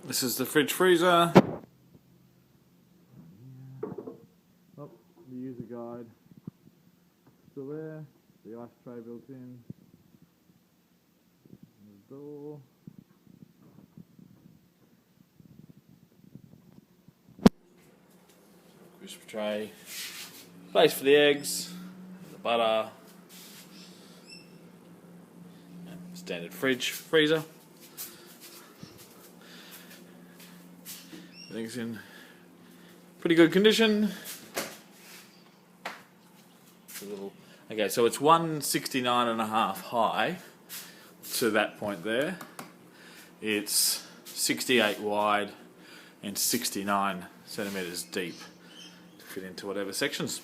This is the fridge freezer. Oh, the user guide still there. The ice tray built in. The door. Crisp tray. Base for the eggs. The butter. Standard fridge, freezer. Everything's in pretty good condition. Okay, so it's 169.5 high to that point there. It's 68 wide and 69 centimeters deep to fit into whatever sections.